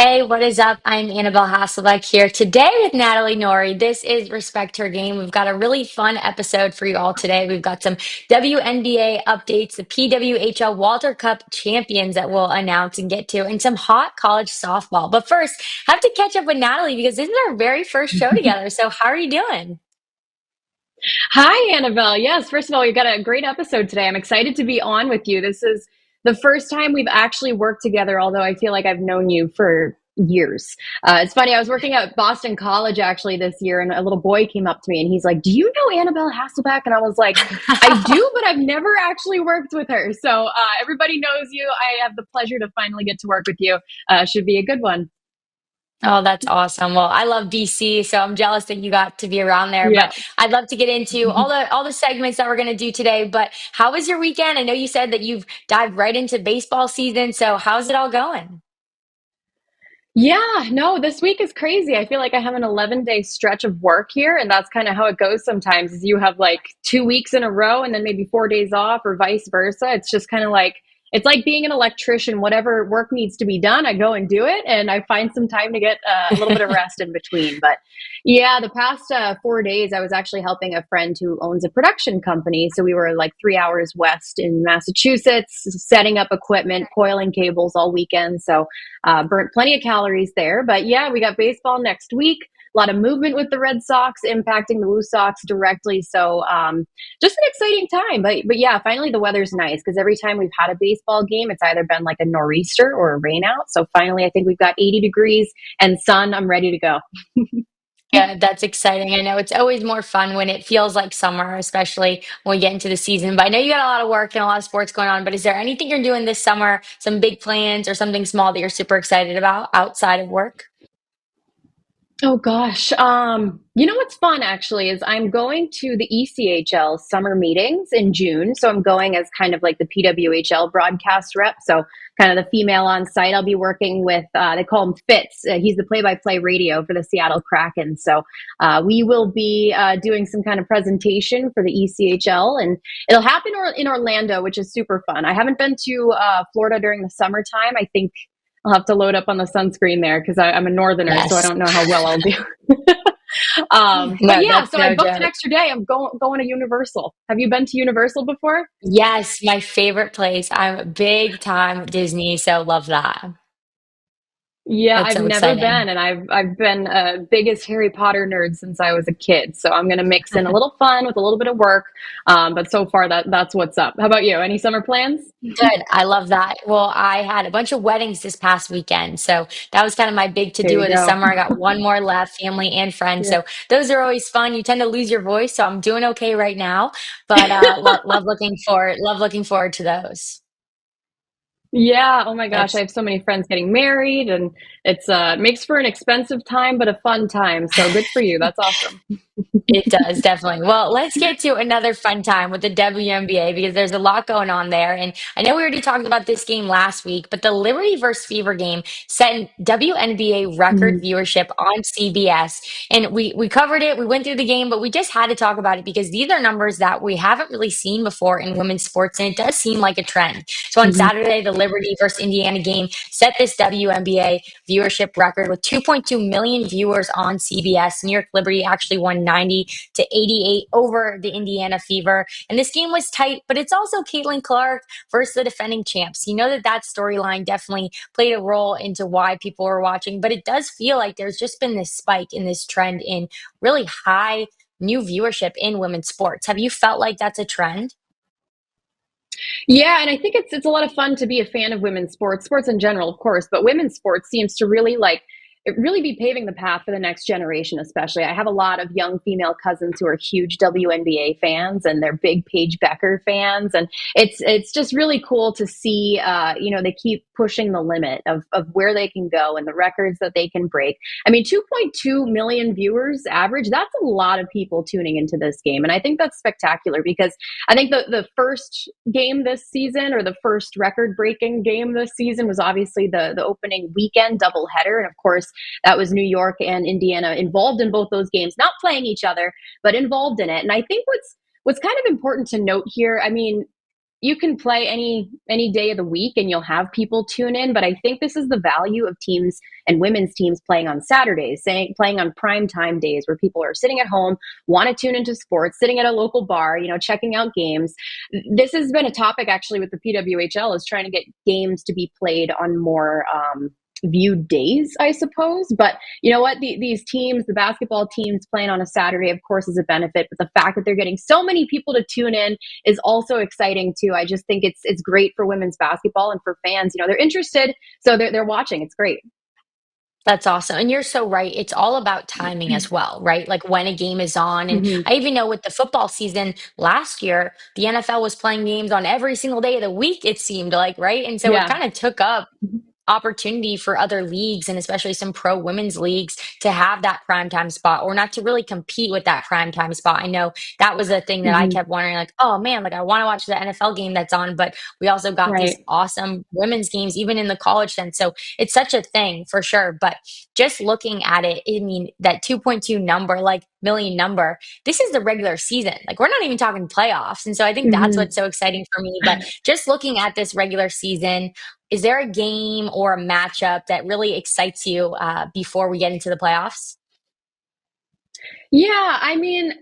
Hey, what is up? I'm Annabelle Hasselbeck here today with Natalie Noury. This is Respect Her Game. We've got a really fun episode for you all today. We've got some WNBA updates, the PWHL Walter Cup champions that we'll announce and get to, and some hot college softball. But first, I have to catch up with Natalie because this is our very first show together. So, how are you doing? Hi, Annabelle. Yes, first of all, we've got a great episode today. I'm excited to be on with you. This is the first time we've actually worked together, although I feel like I've known you for years. It's funny, I was working at Boston College actually this year, and a little boy came up to me and he's like, "Do you know Annabelle Hasselbeck?" And I was like, "I do, but I've never actually worked with her." So everybody knows you. I have the pleasure to finally get to work with you. Should be a good one. Oh, that's awesome. Well, I love BC, so I'm jealous that you got to be around there. Yeah. But I'd love to get into all the segments that we're going to do today. But how was your weekend? I know you said that you've dived right into baseball season. So how's it all going? Yeah, no, this week is crazy. I feel like I have an 11-day stretch of work here, and that's kind of how it goes sometimes is you have like 2 weeks in a row and then maybe 4 days off or vice versa. It's just kind of like it's like being an electrician. Whatever work needs to be done, I go and do it, and I find some time to get a little bit of rest in between. But yeah, the past 4 days, I was actually helping a friend who owns a production company. So we were like 3 hours west in Massachusetts, setting up equipment, coiling cables all weekend. So burnt plenty of calories there. But yeah, we got baseball next week. A lot of movement with the Red Sox impacting the Blue Sox directly. So just an exciting time. But yeah, finally the weather's nice because every time we've had a baseball game, it's either been like a nor'easter or a rainout. So finally, I think we've got 80 degrees and sun. I'm ready to go. Yeah, that's exciting. I know it's always more fun when it feels like summer, especially when we get into the season. But I know you got a lot of work and a lot of sports going on. But is there anything you're doing this summer, some big plans or something small that you're super excited about outside of work? Oh gosh. You know what's fun actually is I'm going to the ECHL summer meetings in June. So I'm going as kind of like the PWHL broadcast rep. So kind of the female on site. I'll be working with they call him Fitz. He's the play-by-play radio for the Seattle Kraken. So we will be doing some kind of presentation for the ECHL, and it'll happen in Orlando, which is super fun. I haven't been to Florida during the summertime. I think I'll have to load up on the sunscreen there because I'm a northerner, so I Yes. don't know how well I'll do. But No, yeah, that's so I no booked an joke. extra day. I'm going to Universal. Have you been to Universal before? Yes, my favorite place. I'm a big time Disney, so love that. Yeah, That's I've so never been, exciting. and I've been a biggest Harry Potter nerd since I was a kid. So I'm gonna mix in a little fun with a little bit of work. But so far that's what's up. How about you? Any summer plans? Good. I love that. Well, I had a bunch of weddings this past weekend. So that was kind of my big to There do you of the go. summer. I got one more left, family and friends. Yeah. So those are always fun. You tend to lose your voice. So I'm doing okay right now, but love looking forward to those. Yeah, oh my gosh, I That's have so many friends getting married, and it's makes for an expensive time but a fun time. So good for you. That's awesome. It does, definitely. Well, let's get to another fun time with the WNBA because there's a lot going on there. And I know we already talked about this game last week, but the Liberty versus Fever game set an WNBA record Mhm. viewership on CBS. And we covered it, we went through the game, but we just had to talk about it because these are numbers that we haven't really seen before in women's sports, and it does seem like a trend. So on Mhm. Saturday, the Liberty versus Indiana game set this WNBA viewership record with 2.2 million viewers on CBS. New York Liberty actually won 90-88 over the Indiana Fever. And this game was tight, but it's also Caitlin Clark versus the defending champs. You know that storyline definitely played a role into why people were watching, but it does feel like there's just been this spike in this trend in really high new viewership in women's sports. Have you felt like that's a trend? Yeah, and I think it's a lot of fun to be a fan of women's sports, sports in general, of course, but women's sports seems to really like it really be paving the path for the next generation, especially. I have a lot of young female cousins who are huge WNBA fans, and they're big Paige Becker fans, and it's just really cool to see. They keep pushing the limit of where they can go and the records that they can break. I mean, 2.2 million viewers average. That's a lot of people tuning into this game, and I think that's spectacular because I think the first game this season, or the first record breaking game this season, was obviously the opening weekend doubleheader. And of course, that was New York and Indiana involved in both those games, not playing each other, but involved in it. And I think what's kind of important to note here, I mean, you can play any day of the week and you'll have people tune in, but I think this is the value of teams and women's teams playing on Saturdays, saying playing on prime time days where people are sitting at home, want to tune into sports, sitting at a local bar, checking out games. This has been a topic actually with the PWHL, is trying to get games to be played on more viewed days, I suppose. But you know what? These teams, the basketball teams playing on a Saturday, of course, is a benefit. But the fact that they're getting so many people to tune in is also exciting too. I just think it's great for women's basketball and for fans. They're interested, so they're watching. It's great. That's awesome. And you're so right. It's all about timing as well, right? Like when a game is on. And Hmm. I even know with the football season last year, the NFL was playing games on every single day of the week, it seemed like, right? And so it Yeah. kind of took up opportunity for other leagues and especially some pro women's leagues to have that primetime spot or not to really compete with that primetime spot. I know that was a thing that I Hmm. kept wondering, like, oh man, like I want to watch the NFL game that's on, but we also got these Right. awesome women's games, even in the college sense. So it's such a thing for sure. But just looking at it, I mean, that 2.2 number, like million number, this is the regular season. Like we're not even talking playoffs. And so I think that's Hmm. what's so exciting for me. But just looking at this regular season, is there a game or a matchup that really excites you before we get into the playoffs? Yeah, I mean,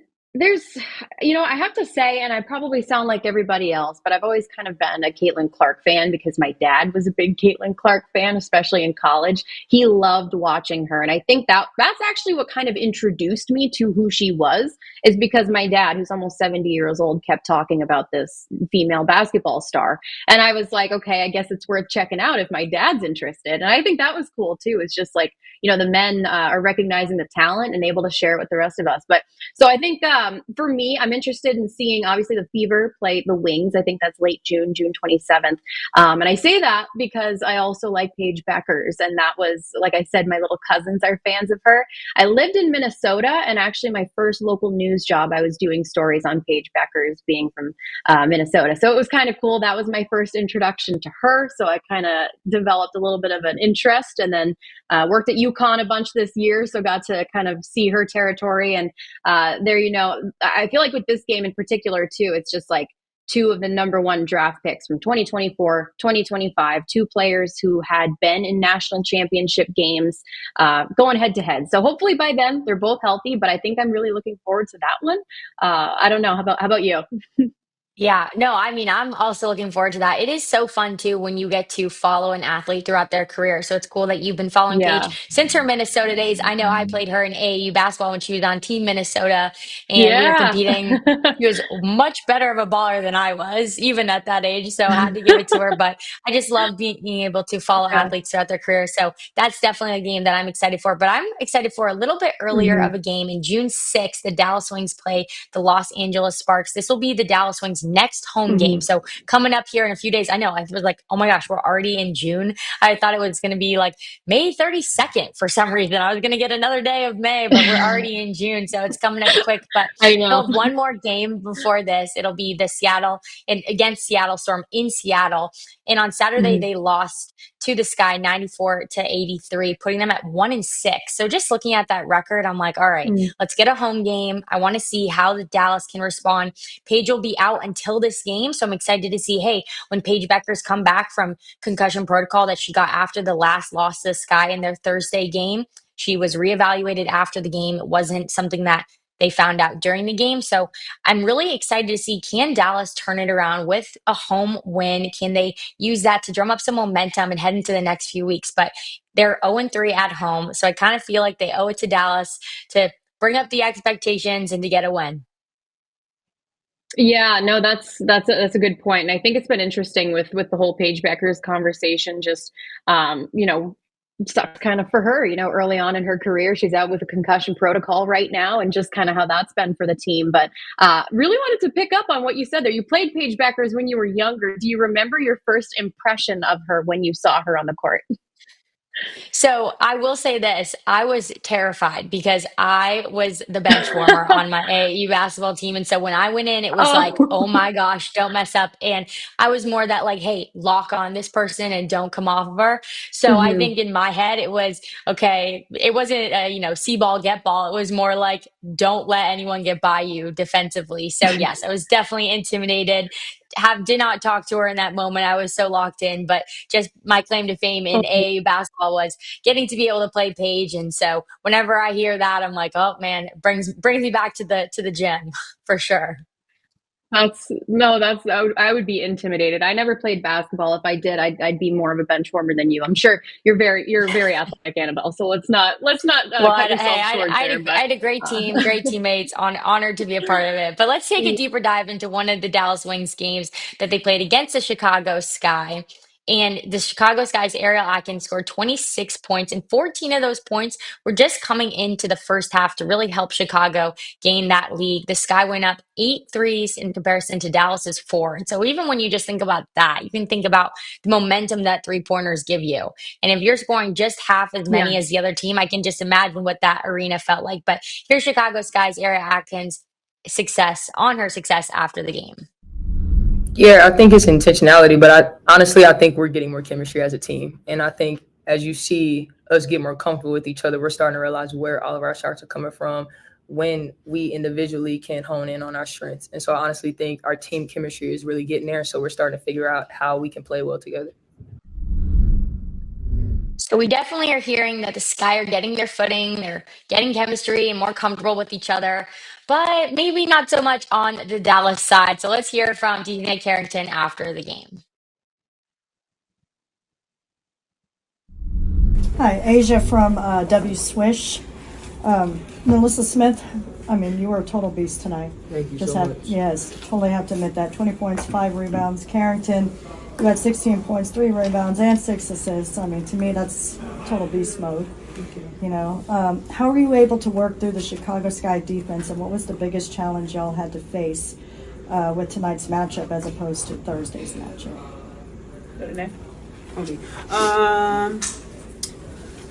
I have to say, and I probably sound like everybody else, but I've always kind of been a Caitlin Clark fan because my dad was a big Caitlin Clark fan, especially in college. He loved watching her. And I think that's actually what kind of introduced me to who she was, is because my dad, who's almost 70 years old, kept talking about this female basketball star. And I was like, okay, I guess it's worth checking out if my dad's interested. And I think that was cool too. It's just like, the men are recognizing the talent and able to share it with the rest of us. But so I think for me, I'm interested in seeing obviously the Fever play the Wings. I think that's late June, June 27th. And I say that because I also like Paige Beckers. And that was, like I said, my little cousins are fans of her. I lived in Minnesota, and actually my first local news job, I was doing stories on Paige Beckers being from Minnesota. So it was kind of cool. That was my first introduction to her. So I kind of developed a little bit of an interest, and then worked at UConn a bunch this year. So got to kind of see her territory. And I feel like with this game in particular, too, it's just like two of the number one draft picks from 2024, 2025, two players who had been in national championship games going head to head. So hopefully by then they're both healthy, but I think I'm really looking forward to that one. I don't know. How about you? Yeah, no, I mean, I'm also looking forward to that. It is so fun too when you get to follow an athlete throughout their career. So it's cool that you've been following Paige Yeah. since her Minnesota days. I know I played her in AAU basketball when she was on Team Minnesota and we were Yeah. competing. She was much better of a baller than I was, even at that age. So I had to give it to her. But I just love being able to follow Yeah. athletes throughout their career. So that's definitely a game that I'm excited for. But I'm excited for a little bit earlier Hmm. of a game in June 6th. The Dallas Wings play the Los Angeles Sparks. This will be the Dallas Wings' next home game. Hmm. So coming up here in a few days, I know I was like, oh my gosh, we're already in June. I thought it was going to be like May 32nd for some reason. I was going to get another day of May, but we're already in June. So it's coming up quick. But I they'll know. have one more game before this. It'll be the Seattle and against Seattle Storm in Seattle. And on Saturday, Hmm. they lost to the Sky 94-83, putting them at 1-6. So just looking at that record, I'm like, all right, let's get a home game. I want to see how the Dallas can respond. Paige will be out until this game. So I'm excited to see, hey, when Paige Beckers come back from concussion protocol that she got after the last loss to the Sky in their Thursday game, she was reevaluated after the game. It wasn't something that they found out during the game. So I'm really excited to see, can Dallas turn it around with a home win? Can they use that to drum up some momentum and head into the next few weeks? But they're 0-3 at home. So I kind of feel like they owe it to Dallas to bring up the expectations and to get a win. Yeah, no, that's a good point, and I think it's been interesting with the whole Paige Beckers conversation. Just sucks kind of for her. Early on in her career, she's out with a concussion protocol right now, and just kind of how that's been for the team. But really wanted to pick up on what you said there. You played Paige Beckers when you were younger. Do you remember your first impression of her when you saw her on the court? So I will say this, I was terrified because I was the bench warmer on my AAU basketball team. And so when I went in, it was like, oh Oh. my gosh, don't mess up. And I was more that like, hey, lock on this person and don't come off of her. So I Hmm. think in my head, it was, okay, it wasn't, see ball, get ball. It was more like, don't let anyone get by you defensively. So yes, I was definitely intimidated. did not talk to her in that moment. I was so locked in, but just my claim to fame in Oh, AAU basketball was getting to be able to play Paige. And so whenever I hear that, I'm like, oh man, it brings me back to the gym for sure. that's no, that's I would be intimidated. I never played basketball. If I did, I'd be more of a bench warmer than you. I'm sure you're very athletic, Annabelle. So let's not Well, cut hey, yourself short there. I But had a great uh, team, great teammates, honored to be a part of it. But let's take a deeper dive into one of the Dallas Wings games that they played against the Chicago Sky. And the Chicago Sky's Ariel Atkins scored 26 points, and 14 of those points were just coming into the first half to really help Chicago gain that lead. The Sky went up 8 threes in comparison to Dallas's four. And so even when you just think about that, you can think about the momentum that three-pointers give you. And if you're scoring just half as yeah, many as the other team, I can just imagine what that arena felt like. But here's Chicago Sky's Ariel Atkins success on her success after the game. Yeah, I think it's intentionality, but I think we're getting more chemistry as a team. And I think as you see us get more comfortable with each other, we're starting to realize where all of our shots are coming from when we individually can hone in on our strengths. And so I honestly think our team chemistry is really getting there. So we're starting to figure out how we can play well together. So we definitely are hearing that the Sky are getting their footing, they're getting chemistry and more comfortable with each other, but maybe not so much on the Dallas side. So let's hear from DNA Carrington after the game. Hi, Asia from W Swish. Melissa Smith, I mean, you were a total beast tonight. Thank you Just so have, much. yes, totally have to admit that. 20 points, 5 rebounds. Carrington, you had 16 points, 3 rebounds, and 6 assists. I mean, to me, that's total beast mode. How were you able to work through the Chicago Sky defense, and what was the biggest challenge y'all had to face with tonight's matchup as opposed to Thursday's matchup? Okay.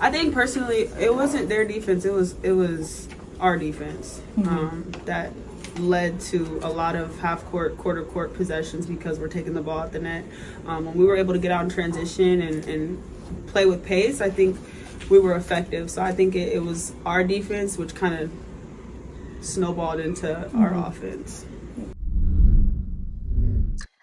I think personally, it wasn't their defense. It was our defense that led to a lot of half court, quarter court possessions because we're taking the ball at the net. When we were able to get out in transition and play with pace, I think we were effective. So I think it was our defense which kind of snowballed into our offense.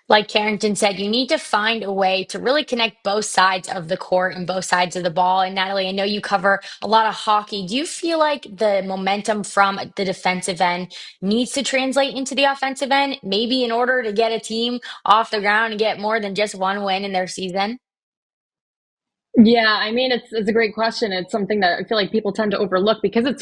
Like Carrington said, you need to find a way to really connect both sides of the court and both sides of the ball. And Natalie, I know you cover a lot of hockey. Do you feel like the momentum from the defensive end needs to translate into the offensive end, maybe in order to get a team off the ground and get more than just one win in their season? yeah, I mean, it's a great question. It's something that I feel like people tend to overlook because it's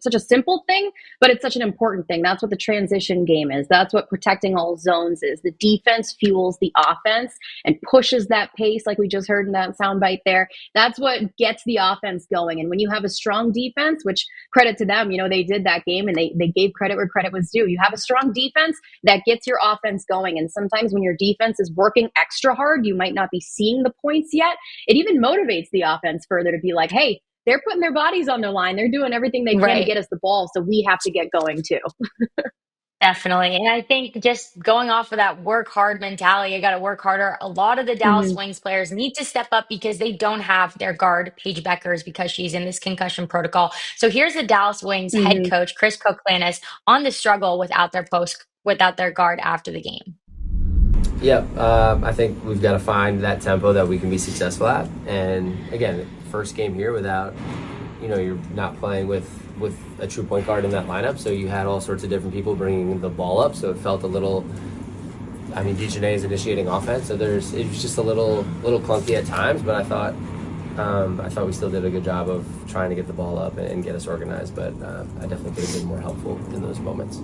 such a simple thing, but it's such an important thing. That's what the transition game is. That's what protecting all zones is. The defense fuels the offense and pushes that pace, like we just heard in that soundbite there. That's what gets the offense going. And when you have a strong defense, which credit to them, they did that game and they gave credit where credit was due. You have a strong defense that gets your offense going. And sometimes when your defense is working extra hard, you might not be seeing the points yet. It even motivates the offense further to be like, hey, they're putting their bodies on the line. They're doing everything they can to Right. get us the ball. So we have to get going too. Definitely. And I think just going off of that work hard mentality, I got to work harder. A lot of the Dallas Hmm. Wings players need to step up because they don't have their guard, Paige Beckers, because she's in this concussion protocol. So here's the Dallas Wings head Hmm. coach, Chris Koklanis, on the struggle without their guard after the game. Yeah, I think we've got to find that tempo that we can be successful at. And again, first game here without, you're not playing with a true point guard in that lineup. So you had all sorts of different people bringing the ball up. So it felt a little. I mean, Dejanay is initiating offense, so it was just a little clunky at times. But I thought we still did a good job of trying to get the ball up and get us organized. But I definitely could have been more helpful in those moments.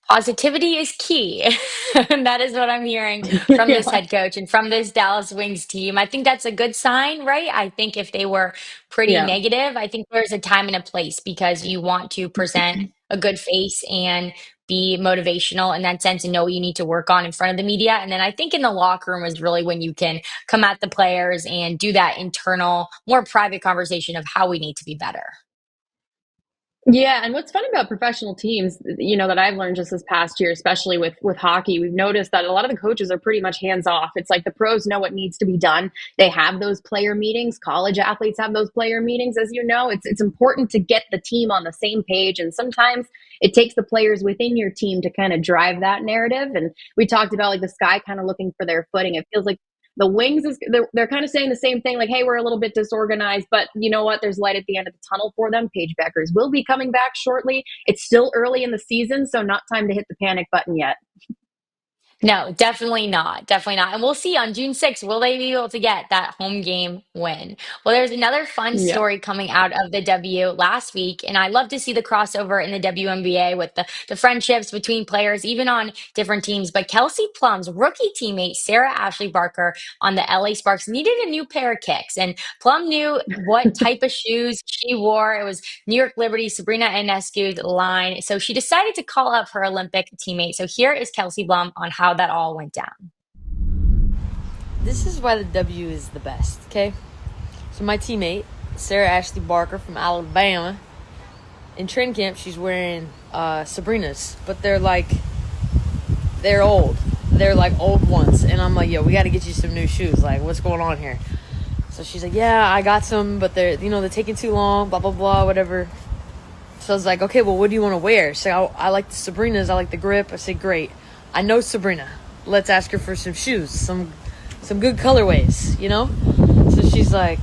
Positivity is key. And that is what I'm hearing from this Yeah. head coach and from this Dallas Wings team. I think that's a good sign, right? I think if they were pretty Yeah. negative, I think there's a time and a place because you want to present a good face and be motivational in that sense and know what you need to work on in front of the media. And then I think in the locker room is really when you can come at the players and do that internal, more private conversation of how we need to be better. Yeah, and what's fun about professional teams, that I've learned just this past year, especially with hockey, we've noticed that a lot of the coaches are pretty much hands off. It's like the pros know what needs to be done. They have those player meetings. College athletes have those player meetings, as you know. It's important to get the team on the same page, and sometimes it takes the players within your team to kind of drive that narrative. And we talked about like the Sky kind of looking for their footing. It feels like the Wings is they're kind of saying the same thing, like, hey, we're a little bit disorganized, but you know what? There's light at the end of the tunnel for them. Paige Beckers will be coming back shortly. It's still early in the season, so not time to hit the panic button yet. No, definitely not. Definitely not. And we'll see on June 6th, will they be able to get that home game win? Well, there's another fun Yeah. story coming out of the W last week, and I love to see the crossover in the WNBA with the friendships between players, even on different teams. But Kelsey Plum's rookie teammate, Sarah Ashley Barker, on the LA Sparks, needed a new pair of kicks. And Plum knew what type of shoes she wore. It was New York Liberty, Sabrina Ionescu's line. So she decided to call up her Olympic teammate. So here is Kelsey Blum on how that all went down. This is why the W is the best, okay? So my teammate, Sarah Ashley Barker from Alabama, in training camp, she's wearing Sabrina's, but they're old. They're like old ones. And I'm like, yo, we got to get you some new shoes. Like, what's going on here? So she's like, yeah, I got some, but they're taking too long, blah, blah, blah, whatever. So I was like, okay, well, what do you want to wear? She's like, I like the Sabrina's. I like the grip. I said, great. I know Sabrina. Let's ask her for some shoes, some good colorways, So she's like,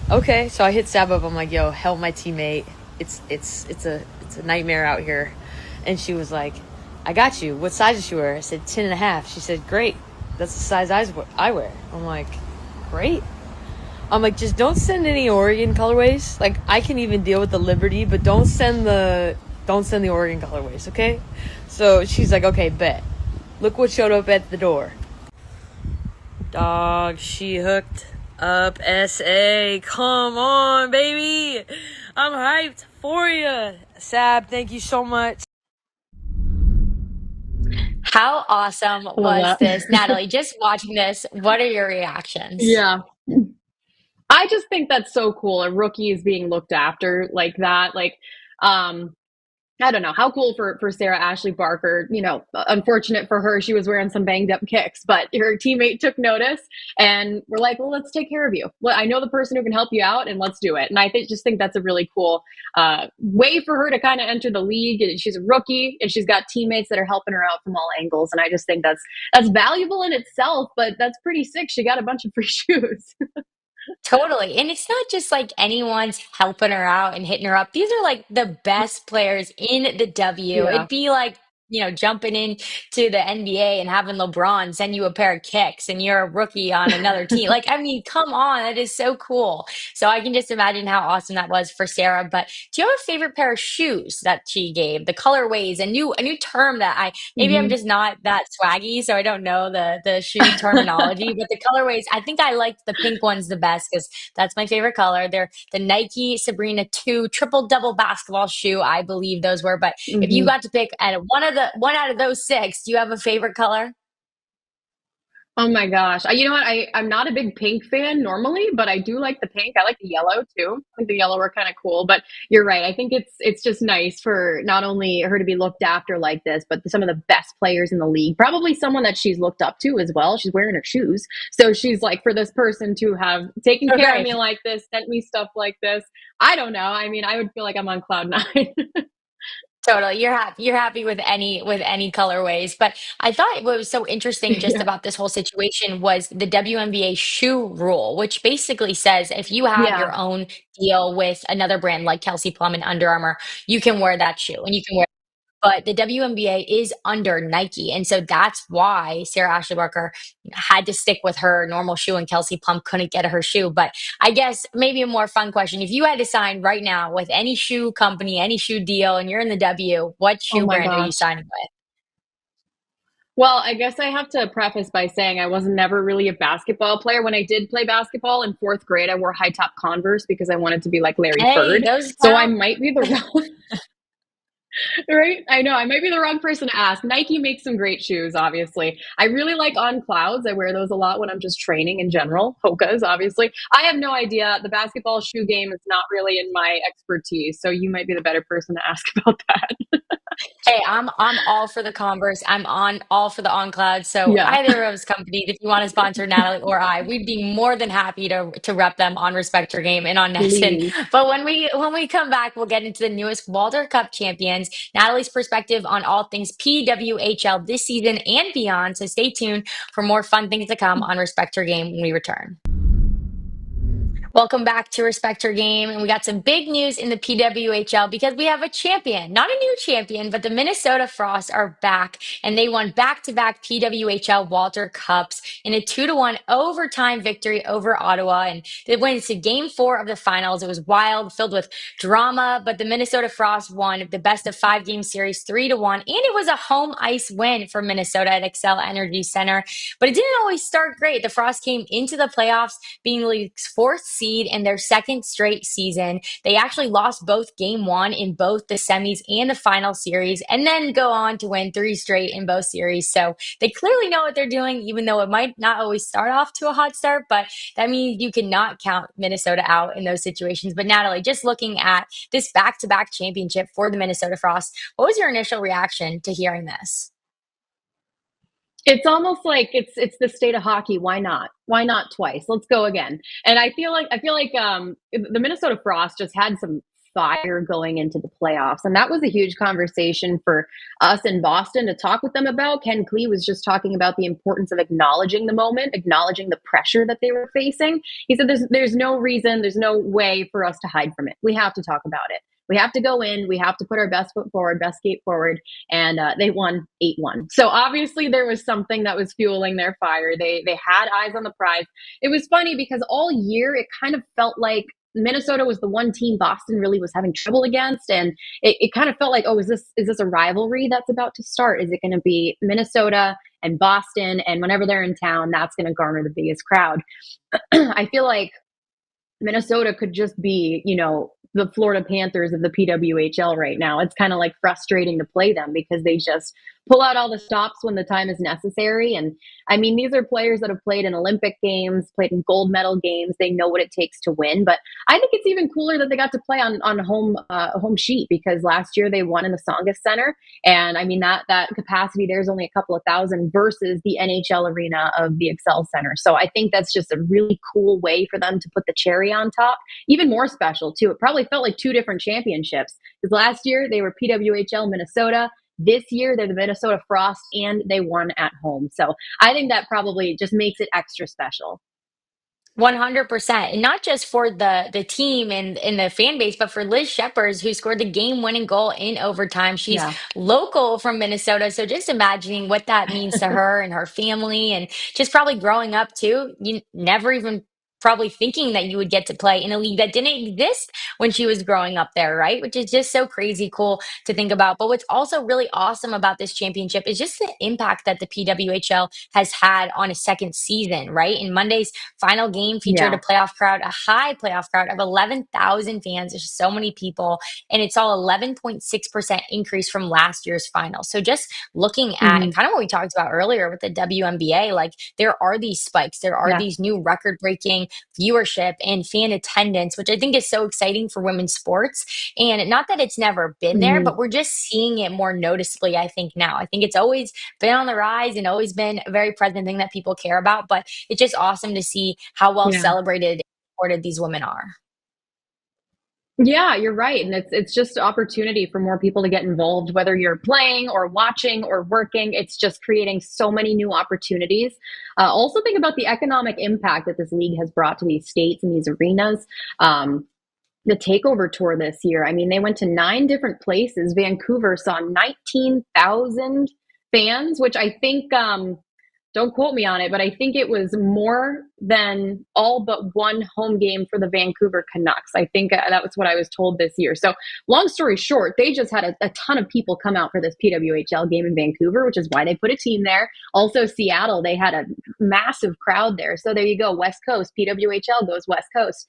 okay. So I hit Sab up. I'm like, yo, help my teammate. It's a nightmare out here. And she was like, I got you. What size does she wear? I said 10 and a half. She said, great. That's the size I wear. I'm like, great. I'm like, just don't send any Oregon colorways. Like, I can even deal with the Liberty, but don't send the Oregon colorways, okay? So she's like, okay, bet. Look what showed up at the door. Dog, she hooked up SA. Come on, baby. I'm hyped for you. Sab, thank you so much. How awesome Love was that. this? Natalie, just watching this, what are your reactions? Yeah. I just think that's so cool. A rookie is being looked after like that. Like, I don't know, how cool for Sarah Ashley Barker. Unfortunate for her, she was wearing some banged up kicks, but her teammate took notice and we're like, well, let's take care of you. Well, I know the person who can help you out and let's do it. And I just think that's a really cool way for her to kind of enter the league. And she's a rookie and she's got teammates that are helping her out from all angles. And I just think that's valuable in itself, but that's pretty sick. She got a bunch of free shoes. Totally. And it's not just like anyone's helping her out and hitting her up. These are like the best players in the W. Yeah. It'd be like, jumping into the NBA and having LeBron send you a pair of kicks and you're a rookie on another team. Like, I mean, come on, that is so cool. So I can just imagine how awesome that was for Sarah. But do you have a favorite pair of shoes that she gave? The colorways, a new term that maybe I'm Mm-hmm. just not that swaggy, so I don't know the shoe terminology, but the colorways, I think I liked the pink ones the best because that's my favorite color. They're the Nike Sabrina 2 triple double basketball shoe, I believe those were. But if you Mm-hmm. got to pick at one out of those six, do you have a favorite color? Oh my gosh. You know what? I'm not a big pink fan normally, but I do like the pink. I like the yellow too. I think the yellow were kind of cool, but you're right. I think it's just nice for not only her to be looked after like this, but some of the best players in the league. Probably someone that she's looked up to as well. She's wearing her shoes. So she's like, for this person to have taken care of Right. me like this, sent me stuff like this. I don't know. I mean, I would feel like I'm on cloud nine. Totally. You're happy with any colorways. But I thought what was so interesting just Yeah. about this whole situation was the WNBA shoe rule, which basically says if you have Yeah. your own deal with another brand like Kelsey Plum and Under Armour, you can wear that shoe and you can wear, but the WNBA is under Nike. And so that's why Sarah Ashley Barker had to stick with her normal shoe and Kelsey Plum couldn't get her shoe. But I guess maybe a more fun question. If you had to sign right now with any shoe company, any shoe deal, and you're in the W, what Oh shoe my brand are you gosh. signing with? Well, I guess I have to preface by saying I was never really a basketball player. When I did play basketball in fourth grade, I wore high top Converse because I wanted to be like Larry Hey, Bird. those So I count. might be the Right? I know. I might be the wrong person to ask. Nike makes some great shoes, obviously. I really like On Clouds. I wear those a lot when I'm just training in general. Hoka's, obviously. I have no idea. The basketball shoe game is not really in my expertise, so you might be the better person to ask about that. Hey, I'm all for the Converse. I'm on all for the On Cloud. So Yeah, either of us companies, if you want to sponsor Natalie or I, we'd be more than happy to rep them on Respect Your Game and on Nesson. please. But when we come back, we'll get into the newest Walter Cup champions, Natalie's perspective on all things PWHL this season and beyond. So stay tuned for more fun things to come on Respect Your Game when we return. Welcome back to Respect Your Game. And we got some big news in the PWHL because we have a champion, not a new champion, but the Minnesota Frost are back and they won back-to-back PWHL Walter Cups in a 2-1 overtime victory over Ottawa. And they went into game 4 of the finals. It was wild, filled with drama, but the Minnesota Frost won the best of 5 game series 3-1. And it was a home ice win for Minnesota at Xcel Energy Center. But it didn't always start great. The Frost came into the playoffs being the league's 4th seed in their 2nd straight season. They actually lost both game 1 in both the semis and the final series, and then go on to win 3 straight in both series. So they clearly know what they're doing, even though it might not always start off to a hot start, but that means you cannot count Minnesota out in those situations. But Natalie, just looking at this back-to-back championship for the Minnesota Frost, what was your initial reaction to hearing this? It's almost like it's the state of hockey. Why not? Why not twice? Let's go again. And I feel like the Minnesota Frost just had some fire going into the playoffs, and that was a huge conversation for us in Boston to talk with them about. Ken Klee was just talking about the importance of acknowledging the moment, acknowledging the pressure that they were facing. He said there's no reason, there's no way for us to hide from it. We have to talk about it. We have to go in. We have to put our best foot forward, best skate forward. And they won 8-1. So obviously there was something that was fueling their fire. They had eyes on the prize. It was funny because all year it kind of felt like Minnesota was the one team Boston really was having trouble against. And it kind of felt like, oh, is this a rivalry that's about to start? Is it going to be Minnesota and Boston? And whenever they're in town, that's going to garner the biggest crowd. I feel like Minnesota could just be, the Florida Panthers of the PWHL right now. It's kind of like frustrating to play them because they just pull out all the stops when the time is necessary. And I mean, these are players that have played in Olympic games, played in gold medal games. They know what it takes to win. But I think it's even cooler that they got to play on home sheet because last year they won in the Tsongas Center. And I mean, that capacity, there's only a couple of thousand versus the NHL arena of the Xcel Center. So I think that's just a really cool way for them to put the cherry on top. Even more special too. It probably felt like 2 different championships because last year they were PWHL Minnesota. This year, they're the Minnesota Frost, and they won at home. So I think that probably just makes it extra special. 100%. And not just for the team and the fan base, but for Liz Shepherd, who scored the game winning goal in overtime. She's Yeah. local from Minnesota. So just imagining what that means to her and her family and just probably growing up too. You never even probably thinking that you would get to play in a league that didn't exist when she was growing up there, right? Which is just so crazy cool to think about. But what's also really awesome about this championship is just the impact that the PWHL has had on a second season, right? In Monday's final game featured Yeah. a playoff crowd, a high playoff crowd of 11,000 fans. There's so many people, and it's all 11.6% increase from last year's final. So just looking at Mhm. kind of what we talked about earlier with the WNBA, like there are these spikes, there are Yeah. these new record-breaking viewership and fan attendance, which I think is so exciting for women's sports. And not that it's never been there, Mhm. but we're just seeing it more noticeably, I think, now. I think it's always been on the rise and always been a very present thing that people care about, but it's just awesome to see how well Yeah. celebrated and supported these women are. Yeah, you're right. And it's just opportunity for more people to get involved, whether you're playing or watching or working. It's just creating so many new opportunities. Also think about the economic impact that this league has brought to these states and these arenas. The takeover tour this year, I mean, they went to 9 different places. Vancouver saw 19,000 fans, which I think, don't quote me on it, but I think it was more than all but one home game for the Vancouver Canucks. I think that was what I was told this year. So long story short, they just had a ton of people come out for this PWHL game in Vancouver, which is why they put a team there. Also Seattle, they had a massive crowd there. So there you go. West Coast, PWHL goes West Coast.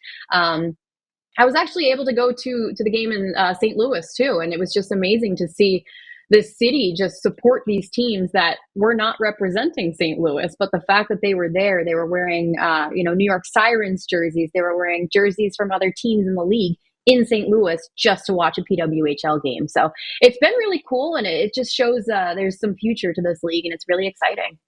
I was actually able to go to the game in St. Louis too, and it was just amazing to see the city just support these teams that were not representing St. Louis, but the fact that they were there, they were wearing New York Sirens jerseys, they were wearing jerseys from other teams in the league in St. Louis just to watch a PWHL game. So it's been really cool, and it just shows there's some future to this league, and it's really exciting.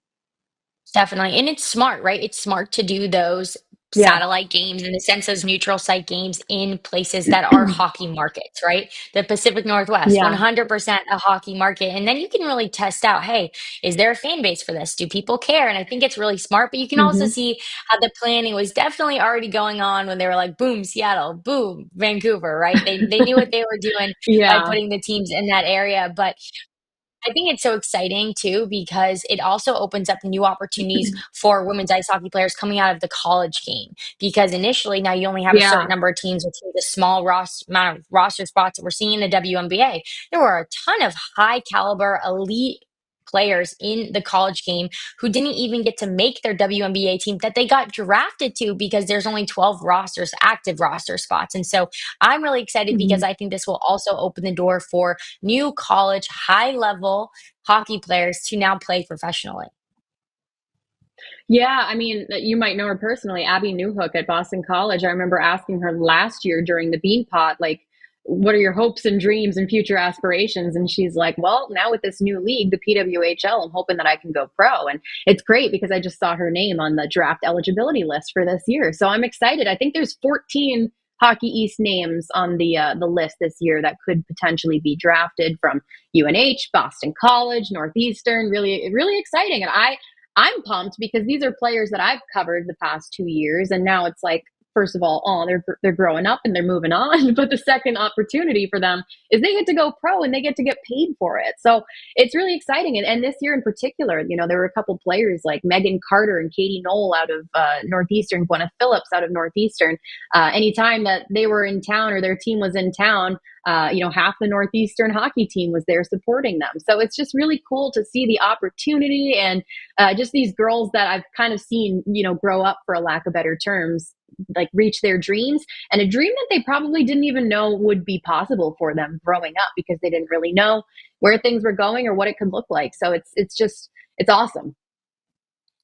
Definitely. And it's smart, right? It's smart to do those Yeah, satellite games, in a sense, those neutral site games in places that are hockey markets, right? The Pacific Northwest, yeah, 100% a hockey market. And then you can really test out, hey, is there a fan base for this? Do people care? And I think it's really smart, but you can also hmm, see how the planning was definitely already going on when they were like, boom, Seattle, boom, Vancouver, right? They knew what they were doing by yeah, putting the teams in that area. But I think it's so exciting too because it also opens up new opportunities for women's ice hockey players coming out of the college game. Because initially, now you only have a certain yeah, number of teams, which is the small amount of roster spots that we're seeing in the WNBA. There were a ton of high caliber, elite players in the college game who didn't even get to make their WNBA team that they got drafted to because there's only 12 active roster spots. And so I'm really excited because hmm. I think this will also open the door for new college high level hockey players to now play professionally. Yeah, I mean, you might know her personally, Abby Newhook at Boston College. I remember asking her last year during the Beanpot, like, what are your hopes and dreams and future aspirations? And she's like, well, now with this new league, the PWHL, I'm hoping that I can go pro. And it's great because I just saw her name on the draft eligibility list for this year. So I'm excited. I think there's 14 Hockey East names on the list this year that could potentially be drafted from UNH, Boston College, Northeastern. Really, really exciting. And I'm pumped because these are players that I've covered the past 2 years, and now it's like, first of all, oh, they're growing up and they're moving on. But the second opportunity for them is they get to go pro and they get to get paid for it. So it's really exciting. And this year in particular, there were a couple players like Megan Carter and Katie Knoll out of Northeastern, Gwyneth Phillips out of Northeastern. Anytime that they were in town or their team was in town, half the Northeastern hockey team was there supporting them. So it's just really cool to see the opportunity and just these girls that I've kind of seen, grow up, for a lack of better terms, like reach their dreams, and a dream that they probably didn't even know would be possible for them growing up because they didn't really know where things were going or what it could look like. So it's awesome.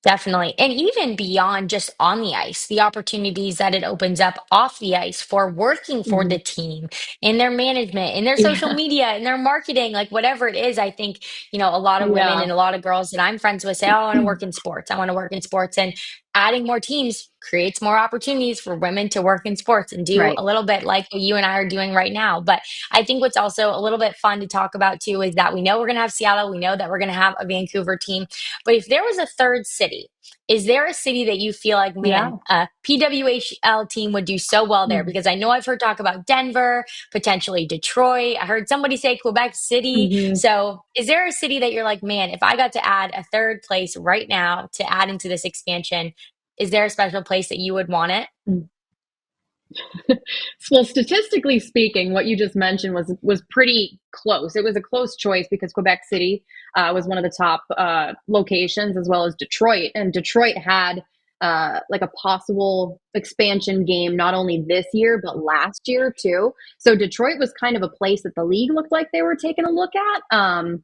Definitely. And even beyond just on the ice, the opportunities that it opens up off the ice for working for Hmm. the team in their management, in their social Yeah, media, in their marketing, like whatever it is. I think, a lot of women yeah, and a lot of girls that I'm friends with say, oh, I want to work in sports. I want to work in sports. And adding more teams creates more opportunities for women to work in sports and do right. a little bit like what you and I are doing right now. But I think what's also a little bit fun to talk about too is that we know we're going to have Seattle. We know that we're going to have a Vancouver team. But if there was a third city, is there a city that you feel like, man, Yeah. a PWHL team would do so well there? Mm-hmm. Because I know I've heard talk about Denver, potentially Detroit. I heard somebody say Quebec City. Mm-hmm. So is there a city that you're like, man, if I got to add a third place right now to add into this expansion, is there a special place that you would want it? Well, statistically speaking, what you just mentioned was pretty close. It was a close choice because Quebec City was one of the top locations, as well as Detroit, and Detroit had like a possible expansion game not only this year but last year too. So Detroit was kind of a place that the league looked like they were taking a look at.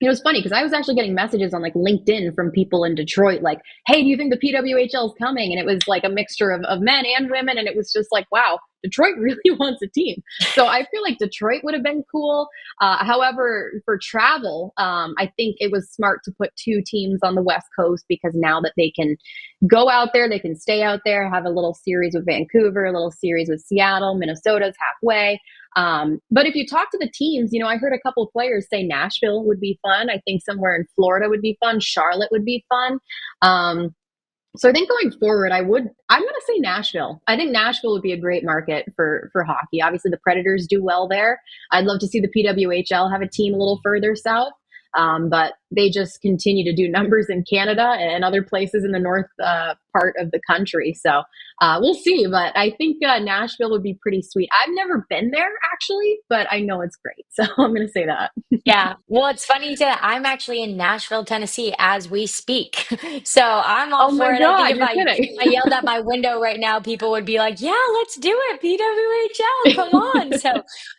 It was funny because I was actually getting messages on like LinkedIn from people in Detroit, like, hey, do you think the PWHL is coming? And it was like a mixture of men and women. And it was just like, wow, Detroit really wants a team. So I feel like Detroit would have been cool. However, for travel, I think it was smart to put two teams on the West Coast because now that they can go out there, they can stay out there, have a little series with Vancouver, a little series with Seattle, Minnesota's halfway. But if you talk to the teams, I heard a couple of players say Nashville would be fun. I think somewhere in Florida would be fun. Charlotte would be fun. So I think going forward, I'm going to say Nashville. I think Nashville would be a great market for hockey. Obviously, the Predators do well there. I'd love to see the PWHL have a team a little further south. But they just continue to do numbers in Canada and other places in the part of the country. So we'll see. But I think Nashville would be pretty sweet. I've never been there actually, but I know it's great. So I'm going to say that. Yeah. Well, it's funny that I'm actually in Nashville, Tennessee as we speak. So I'm all Oh for my it. I think God, if you're kidding. I yelled at my window right now, people would be like, yeah, let's do it. PWHL, come on. So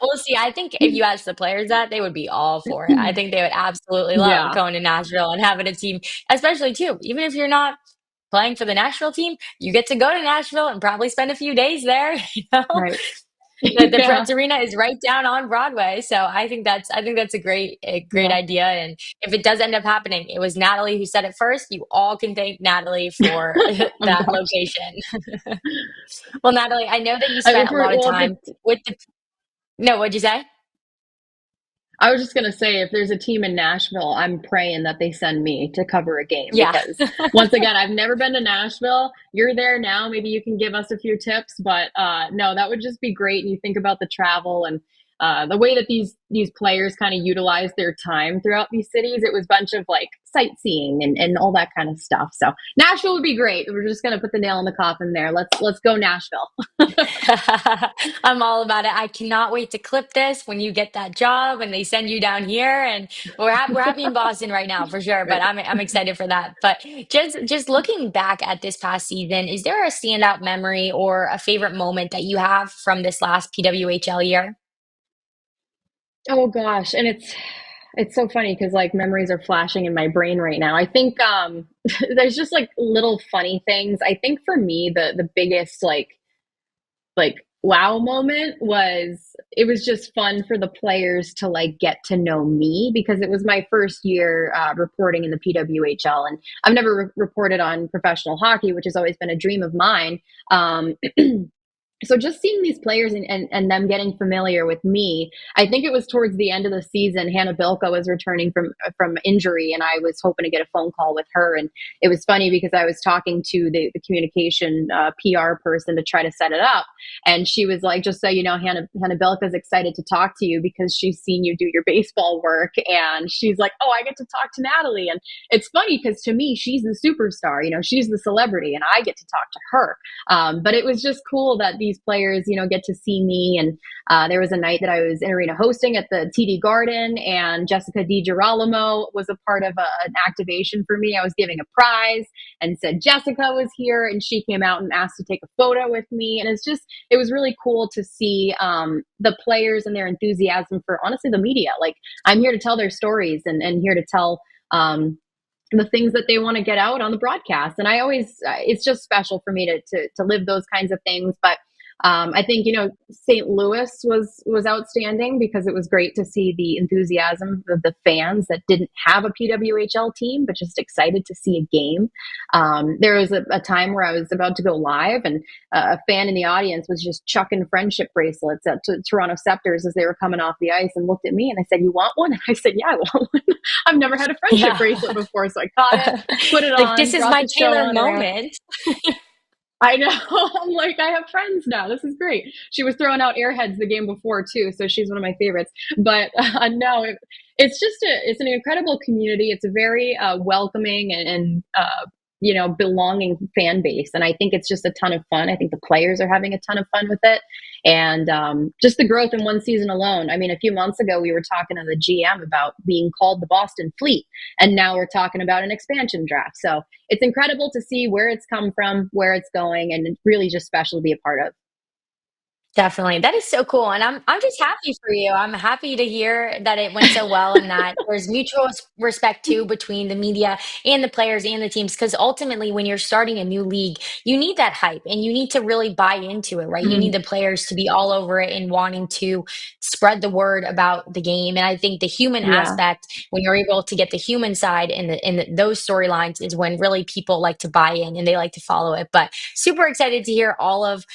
we'll see. I think if you ask the players that, they would be all for it. I think they would absolutely love Yeah, going to Nashville and having a team, especially too, even if you're not playing for the Nashville team, you get to go to Nashville and probably spend a few days there, you know? right. The Yeah, Prince Arena is right down on Broadway, so I think that's a great yeah. idea. And if it does end up happening, it was Natalie who said it first. You all can thank Natalie for Oh that gosh. location. Well, Natalie, I know that you I mean, spent a lot of if time it's with the. No, what'd you say? I was just gonna say, if there's a team in Nashville, I'm praying that they send me to cover a game Yeah. because, once again, I've never been to Nashville. You're there now, maybe you can give us a few tips. But no, that would just be great. And you think about the travel and the way that these players kind of utilize their time throughout these cities. It was a bunch of like sightseeing and all that kind of stuff. So Nashville would be great. We're just gonna put the nail in the coffin there. Let's go Nashville. I'm all about it. I cannot wait to clip this when you get that job and they send you down here. And we're happy in Boston right now for sure. But Right. I'm excited for that. But just looking back at this past season, is there a standout memory or a favorite moment that you have from this last PWHL year? Oh gosh, and it's so funny because like memories are flashing in my brain right now. I think there's just like little funny things. I think for me the biggest like wow moment was it was just fun for the players to like get to know me because it was my first year reporting in the PWHL, and I've never reported on professional hockey, which has always been a dream of mine. So just seeing these players and them getting familiar with me, I think it was towards the end of the season. Hannah Bilka was returning from injury, and I was hoping to get a phone call with her. And it was funny because I was talking to the communication PR person to try to set it up, and she was like, "Just so you know, Hannah Bilka is excited to talk to you because she's seen you do your baseball work." And she's like, "Oh, I get to talk to Natalie." And it's funny because to me, she's the superstar. You know, she's the celebrity, and I get to talk to her. But it was just cool that these players, get to see me. And there was a night that I was in arena hosting at the TD Garden, and Jessica DiGirolamo was a part of an activation for me. I was giving a prize and said Jessica was here, and she came out and asked to take a photo with me. And it was really cool to see the players and their enthusiasm for honestly the media. Like I'm here to tell their stories and here to tell the things that they want to get out on the broadcast. And I always, it's just special for me to live those kinds of things. But I think, St. Louis was outstanding because it was great to see the enthusiasm of the fans that didn't have a PWHL team, but just excited to see a game. There was a time where I was about to go live, and a fan in the audience was just chucking friendship bracelets at Toronto Scepters as they were coming off the ice and looked at me and I said, "You want one?" And I said, "Yeah, I want one." I've never had a friendship Yeah. bracelet before. So I caught it, put it Like on, this is brought my the show Taylor on around. moment. I know. I'm like, I have friends now. This is great. She was throwing out airheads the game before too, so she's one of my favorites. But no, it's just it's an incredible community. It's a very welcoming and belonging fan base, and I think it's just a ton of fun. I think the players are having a ton of fun with it, and just the growth in one season alone. I mean, a few months ago we were talking to the GM about being called the Boston Fleet, and now we're talking about an expansion draft. So it's incredible to see where it's come from, where it's going, and it's really just special to be a part of. Definitely. That is so cool. And I'm just happy for you. I'm happy to hear that it went so well and that there's mutual respect too between the media and the players and the teams. Because ultimately, when you're starting a new league, you need that hype and you need to really buy into it, right? You need Mhm. the players to be all over it and wanting to spread the word about the game. And I think the human Yeah. aspect, when you're able to get the human side those storylines, is when really people like to buy in and they like to follow it. But super excited to hear all of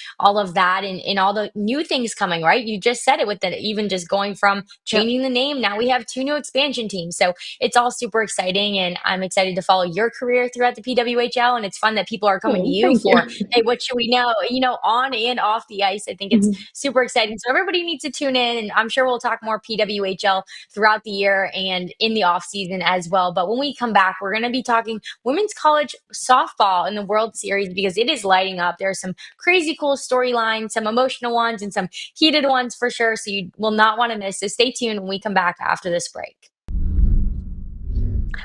that and all those new things coming, right? You just said it with it, even just going from Yep. changing the name. Now we have 2 new expansion teams. So it's all super exciting. And I'm excited to follow your career throughout the PWHL. And it's fun that people are coming to Oh, you thank for, you. hey, what should we know? On and off the ice. I think it's Mhm. super exciting. So everybody needs to tune in. And I'm sure we'll talk more PWHL throughout the year and in the off season as well. But when we come back, we're going to be talking women's college softball in the World Series because it is lighting up. There are some crazy cool storylines, some emotional ones, and some heated ones for sure. So you will not want to miss. So stay tuned when we come back after this break.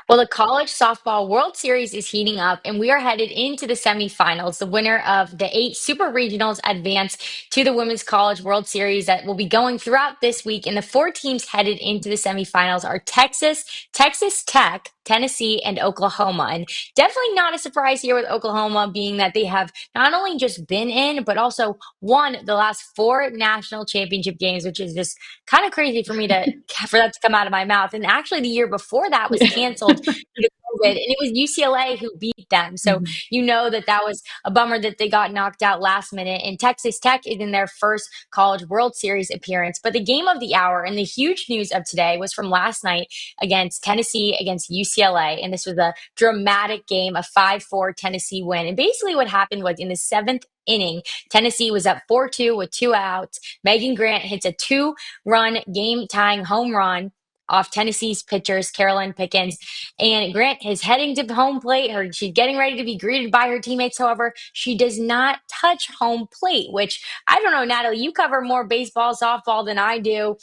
Well, the college softball World Series is heating up, and we are headed into the semifinals. The winner of the 8 super regionals advance to the Women's College World Series that will be going throughout this week. And the 4 teams headed into the semifinals are Texas, Texas Tech, Tennessee, and Oklahoma. And definitely not a surprise here with Oklahoma, being that they have not only just been in, but also won the last 4 national championship games, which is just kind of crazy for me to for that to come out of my mouth. And actually, the year before that was Yeah. canceled due to COVID, and it was UCLA who beat them. So Mhm. you know that was a bummer that they got knocked out last minute. And Texas Tech is in their first College World Series appearance. But the game of the hour and the huge news of today was from last night against Tennessee against UCLA, and this was a dramatic game, a 5-4 Tennessee win. And basically, what happened was in the 7th inning, Tennessee was up 4-2 with 2 outs. Megan Grant hits a 2-run game tying home run off Tennessee's pitchers, Carolyn Pickens. And Grant is heading to home plate. She's getting ready to be greeted by her teammates. However, she does not touch home plate, which I don't know, Natalie, you cover more baseball, softball than I do.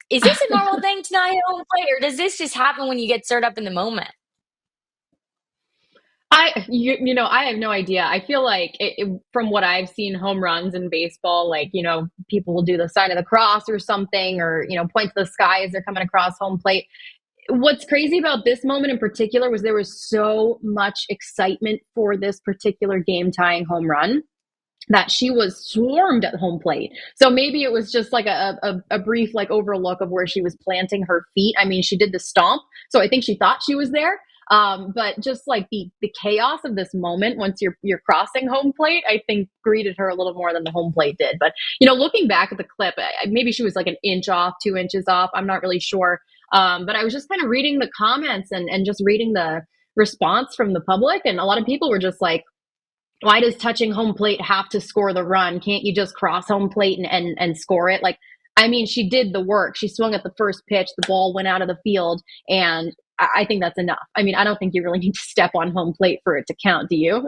Is this a normal thing to not hit home plate, or does this just happen when you get stirred up in the moment? I have no idea. I feel like from what I've seen home runs in baseball, like, people will do the sign of the cross or something, or, point to the sky as they're coming across home plate. What's crazy about this moment in particular was there was so much excitement for this particular game tying home run that she was swarmed at home plate. So maybe it was just like a brief like overlook of where she was planting her feet. I mean, she did the stomp, so I think she thought she was there. But just like the chaos of this moment once you're crossing home plate, I think greeted her a little more than the home plate did. But looking back at the clip, maybe she was like an inch off, 2 inches off. I'm not really sure. But I was just kind of reading the comments and just reading the response from the public, and a lot of people were just like, why does touching home plate have to score the run? Can't you just cross home plate and score it? Like, I mean, she did the work. She swung at the first pitch, the ball went out of the field, and I think that's enough. I mean, I don't think you really need to step on home plate for it to count, do you?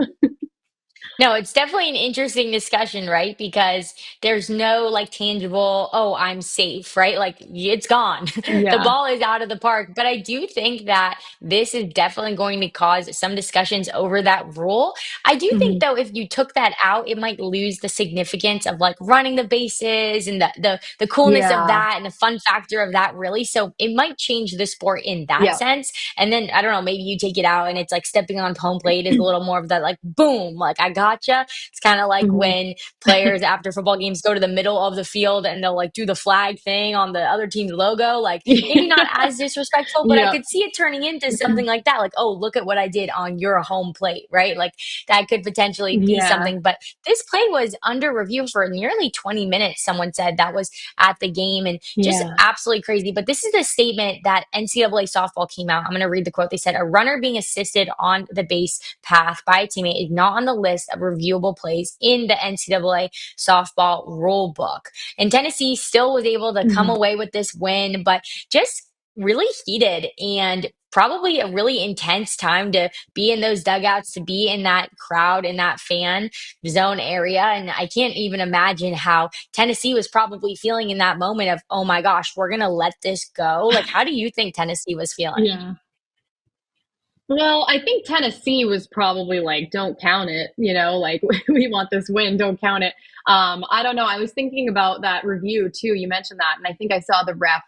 No, it's definitely an interesting discussion, right? Because there's no like tangible, oh, I'm safe, right? Like it's gone. The Yeah. ball is out of the park. But I do think that this is definitely going to cause some discussions over that rule. I do think Mhm. though, if you took that out, it might lose the significance of like running the bases and the coolness of Yeah. that and the fun factor of that really. So it might change the sport in that Yeah. sense. And then I don't know, maybe you take it out and it's like stepping on home plate is a little more of that like boom, like I gotcha. It's kind of like Mhm. when players after football games go to the middle of the field and they'll like do the flag thing on the other team's logo. Like maybe not as disrespectful, but I Yep. could see it turning into something like that. Like, oh, look at what I did on your home plate, right? Like that could potentially be Yeah. something. But this play was under review for nearly 20 minutes. Someone said that was at the game and just Yeah. absolutely crazy. But this is a statement that NCAA softball came out. I'm going to read the quote. They said, a runner being assisted on the base path by a teammate is not on the list of reviewable plays in the NCAA softball rule book. And Tennessee still was able to come Mhm. away with this win, but just really heated and probably a really intense time to be in those dugouts, to be in that crowd, in that fan zone area. And I can't even imagine how Tennessee was probably feeling in that moment of, oh my gosh, we're going to let this go. Like, how do you think Tennessee was feeling? Yeah. Well, I think Tennessee was probably like, don't count it, like we want this win, don't count it. I don't know. I was thinking about that review too. You mentioned that, and I think I saw the ref,